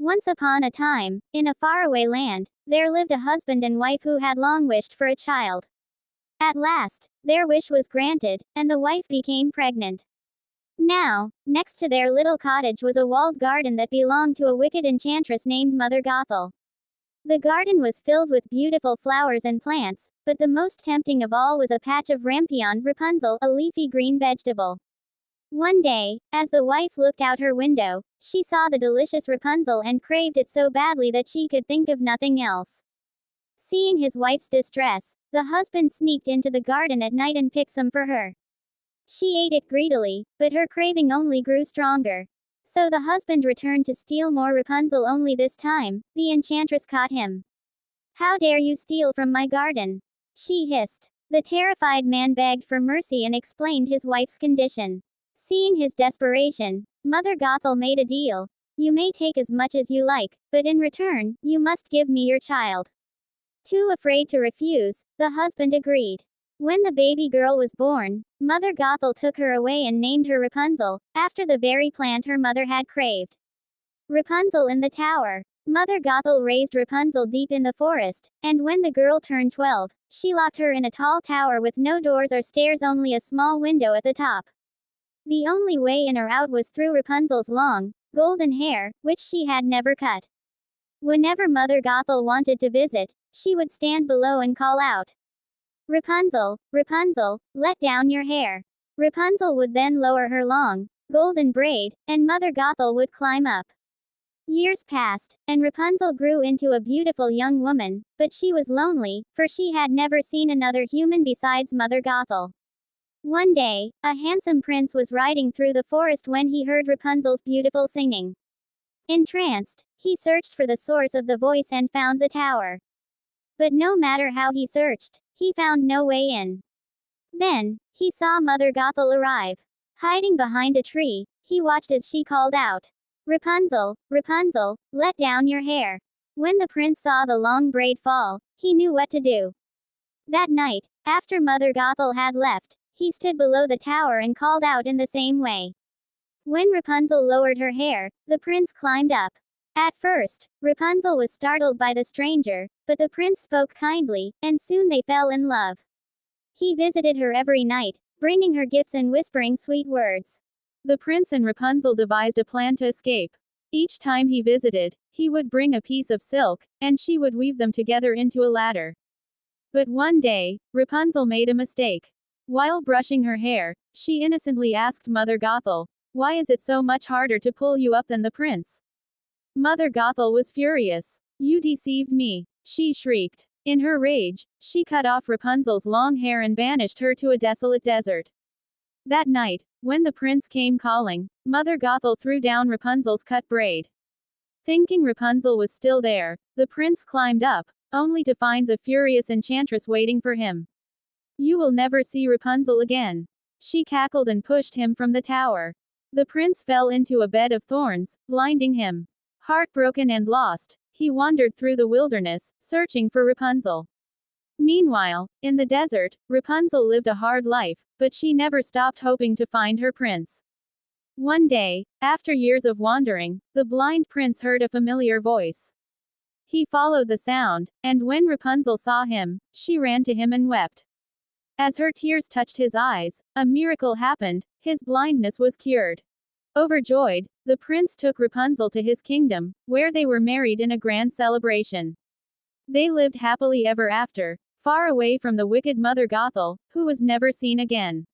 Once upon a time, in a faraway land, there lived a husband and wife who had long wished for a child. At last, their wish was granted, and the wife became pregnant. Now, next to their little cottage was a walled garden that belonged to a wicked enchantress named Mother Gothel. The garden was filled with beautiful flowers and plants, but the most tempting of all was a patch of rampion, Rapunzel, a leafy green vegetable. One day, as the wife looked out her window, she saw the delicious Rapunzel and craved it so badly that she could think of nothing else. Seeing his wife's distress, the husband sneaked into the garden at night and picked some for her. She ate it greedily, but her craving only grew stronger. So the husband returned to steal more Rapunzel, only this time, the enchantress caught him. "How dare you steal from my garden?" she hissed. The terrified man begged for mercy and explained his wife's condition. Seeing his desperation, Mother Gothel made a deal. "You may take as much as you like, but in return, you must give me your child." Too afraid to refuse, the husband agreed. When the baby girl was born, Mother Gothel took her away and named her Rapunzel, after the very plant her mother had craved. Rapunzel in the tower. Mother Gothel raised Rapunzel deep in the forest, and when the girl turned 12, she locked her in a tall tower with no doors or stairs, only a small window at the top. The only way in or out was through Rapunzel's long, golden hair, which she had never cut. Whenever Mother Gothel wanted to visit, she would stand below and call out, "Rapunzel, Rapunzel, let down your hair." Rapunzel would then lower her long, golden braid, and Mother Gothel would climb up. Years passed, and Rapunzel grew into a beautiful young woman, but she was lonely, for she had never seen another human besides Mother Gothel. One day, a handsome prince was riding through the forest when he heard Rapunzel's beautiful singing. Entranced, he searched for the source of the voice and found the tower. But no matter how he searched, he found no way in. Then, he saw Mother Gothel arrive. Hiding behind a tree, he watched as she called out, "Rapunzel, Rapunzel, let down your hair." When the prince saw the long braid fall, he knew what to do. That night, after Mother Gothel had left, he stood below the tower and called out in the same way. When Rapunzel lowered her hair, the prince climbed up. At first, Rapunzel was startled by the stranger, but the prince spoke kindly, and soon they fell in love. He visited her every night, bringing her gifts and whispering sweet words. The prince and Rapunzel devised a plan to escape. Each time he visited, he would bring a piece of silk, and she would weave them together into a ladder. But one day, Rapunzel made a mistake. While brushing her hair, she innocently asked Mother Gothel, "Why is it so much harder to pull you up than the prince?" Mother Gothel was furious. "You deceived me," she shrieked. In her rage, she cut off Rapunzel's long hair and banished her to a desolate desert. That night, when the prince came calling, Mother Gothel threw down Rapunzel's cut braid. Thinking Rapunzel was still there, the prince climbed up, only to find the furious enchantress waiting for him. "You will never see Rapunzel again," she cackled and pushed him from the tower. The prince fell into a bed of thorns, blinding him. Heartbroken and lost, he wandered through the wilderness, searching for Rapunzel. Meanwhile, in the desert, Rapunzel lived a hard life, but she never stopped hoping to find her prince. One day, after years of wandering, the blind prince heard a familiar voice. He followed the sound, and when Rapunzel saw him, she ran to him and wept. As her tears touched his eyes, a miracle happened, his blindness was cured. Overjoyed, the prince took Rapunzel to his kingdom, where they were married in a grand celebration. They lived happily ever after, far away from the wicked Mother Gothel, who was never seen again.